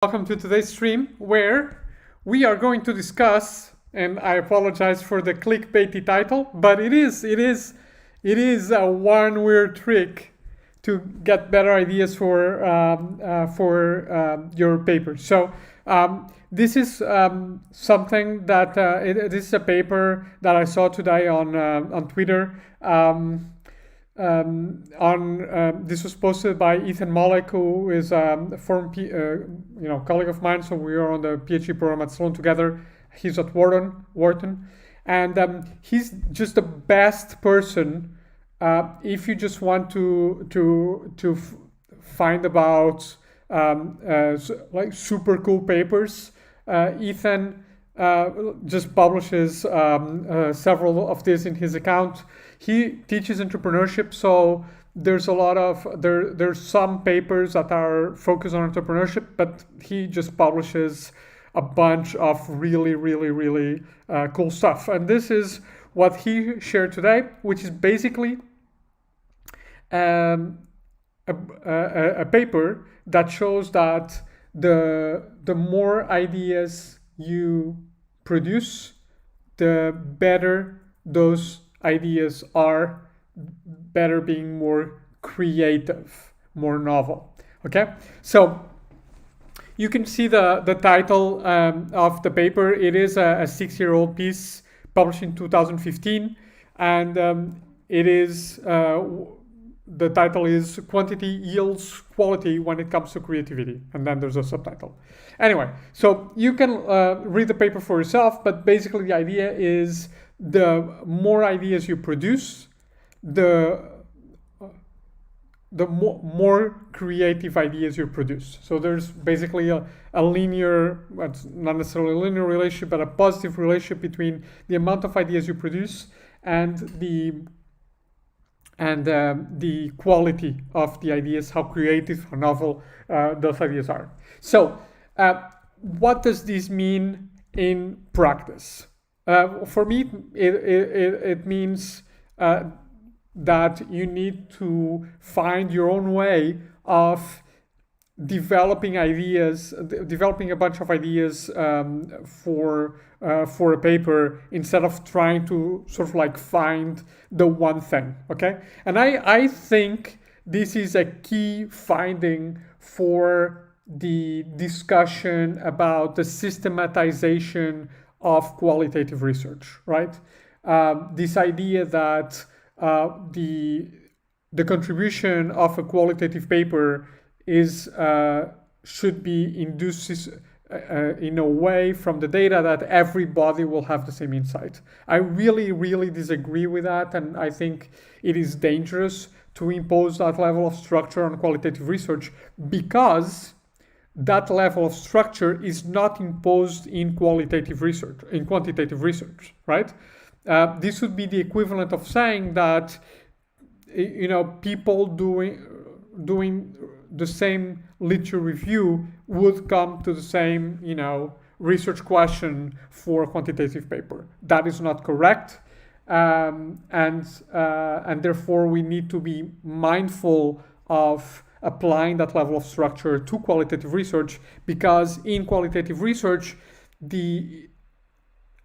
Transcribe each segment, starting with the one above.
Welcome to today's stream where we are going to discuss, and I apologize for the clickbaity title, but it is a one weird trick to get better ideas for your paper. So this is something that this is a paper that I saw today on Twitter. This was posted by Ethan Mollick, who is a former colleague of mine. So we are on the PhD program at Sloan together. He's at Wharton, and he's just the best person if you just want to find about like super cool papers. Ethan just publishes several of these in his account. He teaches entrepreneurship, so there's a lot of there's some papers that are focused on entrepreneurship, but he just publishes a bunch of really cool stuff. And this is what he shared today, which is basically a paper that shows that the more ideas you produce, the better those ideas are, better being more creative, more novel. Okay, so you can see the title of the paper. It is a 6-year-old piece published in 2015, and it is the title is Quantity Yields Quality When It Comes to Creativity, and then there's a subtitle. Anyway, so you can read the paper for yourself, but basically the idea is the more ideas you produce, the more creative ideas you produce. So there's basically a linear, not necessarily a linear relationship, but a positive relationship between the amount of ideas you produce and the quality of the ideas, how creative, how novel those ideas are. So what does this mean in practice? For me, it means that you need to find your own way of developing a bunch of ideas for a paper, instead of trying to sort of like find the one thing. Okay, and I think this is a key finding for the discussion about the systematization of qualitative research, right? This idea that the contribution of a qualitative paper should be induced in a way from the data that everybody will have the same insight. I really disagree with that, and I think it is dangerous to impose that level of structure on qualitative research, because that level of structure is not imposed in quantitative research, right? This would be the equivalent of saying that people doing the same literature review would come to the same research question for a quantitative paper. That is not correct, and therefore we need to be mindful of applying that level of structure to qualitative research, because in qualitative research the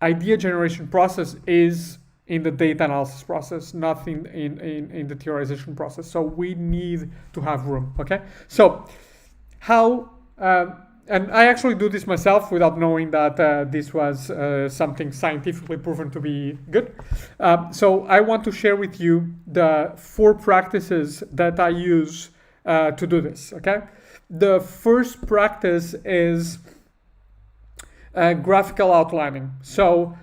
idea generation process is in the data analysis process, not in the theorization process. So we need to have room. Okay, so how and I actually do this myself without knowing that this was something scientifically proven to be good. So I want to share with you the 4 practices that I use to do this. Okay, the first practice is graphical outlining. So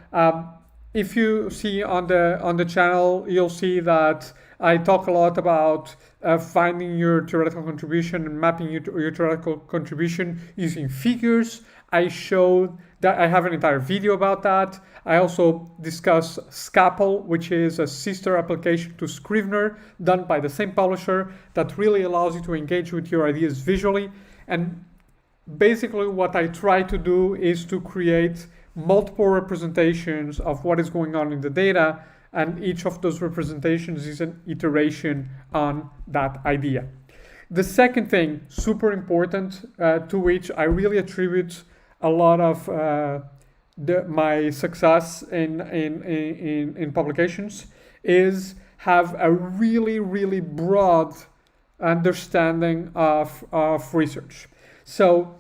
if you see on the channel, you'll see that I talk a lot about finding your theoretical contribution and mapping your theoretical contribution using figures. I showed that I have an entire video about that. I also discuss Scapel, which is a sister application to Scrivener done by the same publisher that really allows you to engage with your ideas visually. And basically what I try to do is to create multiple representations of what is going on in the data, and each of those representations is an iteration on that idea. The second thing, super important, to which I really attribute a lot of my success in publications, is have a really, really broad understanding of research. So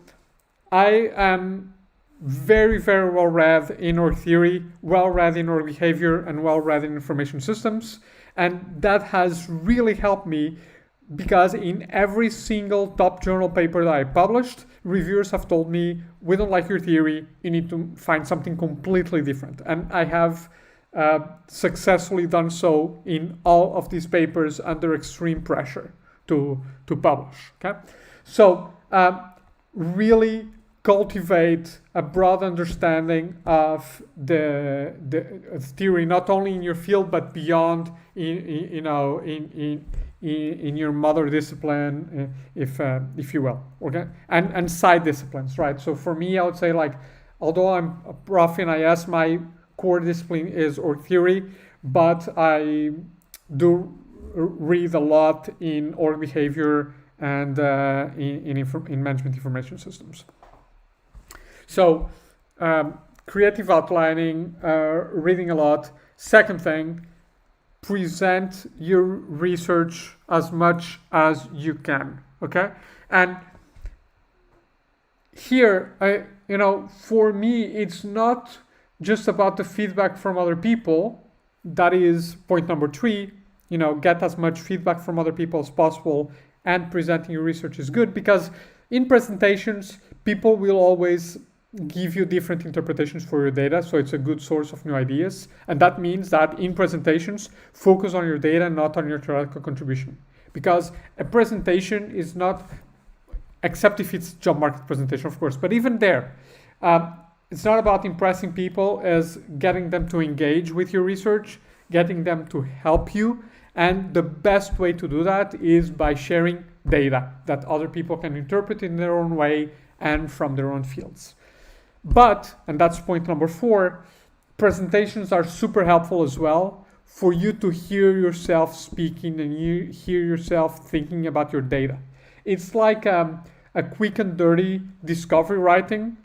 I am very, very well read in org theory, well read in org behavior, and well read in information systems. And that has really helped me, because in every single top journal paper that I published, reviewers have told me, we don't like your theory, you need to find something completely different. And I have successfully done so in all of these papers under extreme pressure to publish. Okay, so really cultivate a broad understanding of the theory, not only in your field but beyond, in your mother discipline, if you will, okay, and side disciplines, right? So for me, I would say, like, although I'm a prof in IS, my core discipline is org theory, but I do read a lot in org behavior and in management information systems. So creative outlining, reading a lot. Second thing, present your research as much as you can, okay? And here, for me, it's not just about the feedback from other people. That is point number 3, get as much feedback from other people as possible, and presenting your research is good, because in presentations, people will always give you different interpretations for your data, so it's a good source of new ideas. And that means that in presentations, focus on your data, not on your theoretical contribution, because a presentation is not, except if it's job market presentation, of course, but even there, it's not about impressing people, as getting them to engage with your research, getting them to help you. And the best way to do that is by sharing data that other people can interpret in their own way and from their own fields. But, and that's point number 4, presentations are super helpful as well for you to hear yourself speaking and you hear yourself thinking about your data. It's like a quick and dirty discovery writing.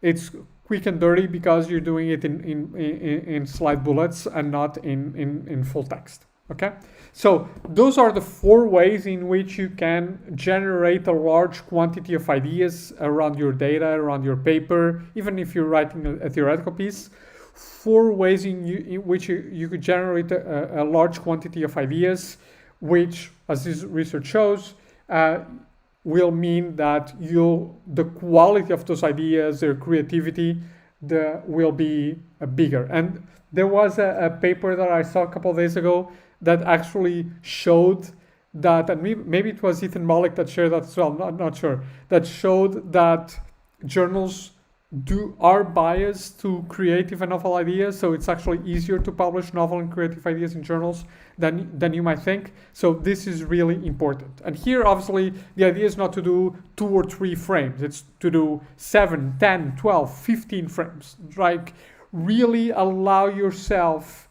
It's quick and dirty because you're doing it in slide bullets and not in full text. Okay, so those are the 4 ways in which you can generate a large quantity of ideas around your data, around your paper, even if you're writing a theoretical piece. 4 ways in which you could generate a large quantity of ideas, which, as this research shows, will mean that the quality of those ideas, their creativity, will be bigger. And there was a paper that I saw a couple of days ago that actually showed that, and maybe it was Ethan Malik that shared that as well, I'm not sure, that showed that journals are biased to creative and novel ideas, so it's actually easier to publish novel and creative ideas in journals than you might think. So this is really important. And here, obviously, the idea is not to do 2 or 3 frames, it's to do 7, 10, 12, 15 frames. Like, really allow yourself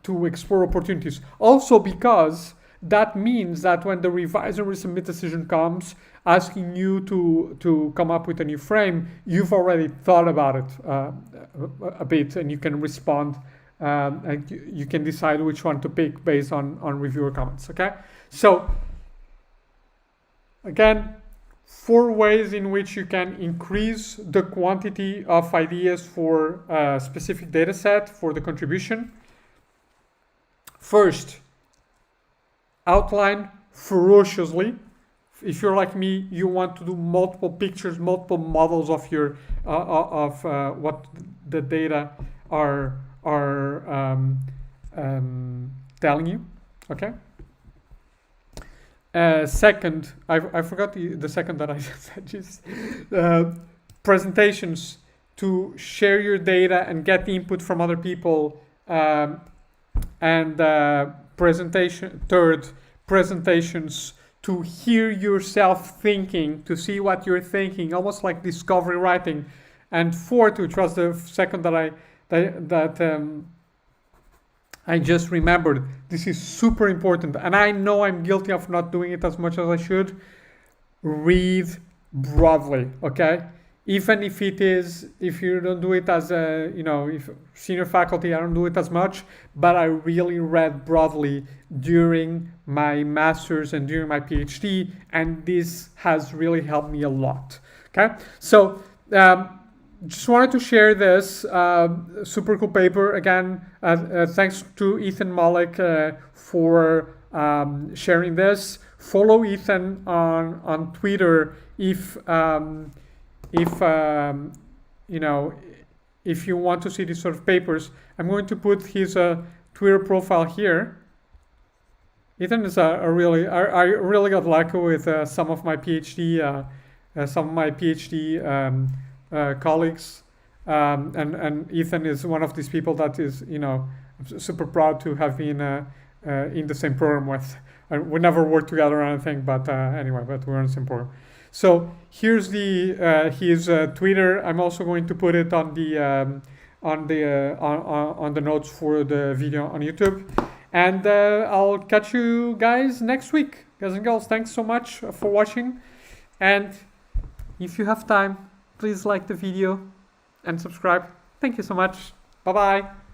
to explore opportunities. Also, because that means that when the revise and resubmit decision comes, asking you to come up with a new frame, you've already thought about it a bit, and you can respond, and you can decide which one to pick based on reviewer comments. Okay, so again, 4 ways in which you can increase the quantity of ideas for a specific data set for the contribution. First, outline ferociously. If you're like me, you want to do multiple pictures, multiple models of your what the data are telling you. Okay. Second, I forgot the second that I said. Just presentations, to share your data and get the input from other people, and third, presentations to hear yourself thinking, to see what you're thinking, almost like discovery writing. And 4th, which was the second that I just remembered this is super important, and I know I'm guilty of not doing it as much as I should. Read broadly, okay? Even if if you don't do it as a, if senior faculty, I don't do it as much, but I really read broadly during my master's and during my PhD, and this has really helped me a lot, okay? So, just wanted to share this super cool paper again. Thanks to Ethan Malik for sharing this. Follow Ethan on Twitter if if you want to see these sort of papers. I'm going to put his Twitter profile here. Ethan is I really got lucky with some of my PhD colleagues, and Ethan is one of these people that is, I'm super proud to have been in the same program with. We never worked together or anything, but anyway, but we're in the same program. So here's his Twitter. I'm also going to put it on the notes for the video on YouTube, and I'll catch you guys next week, guys and girls. Thanks so much for watching, and if you have time, please like the video and subscribe. Thank you so much. Bye bye.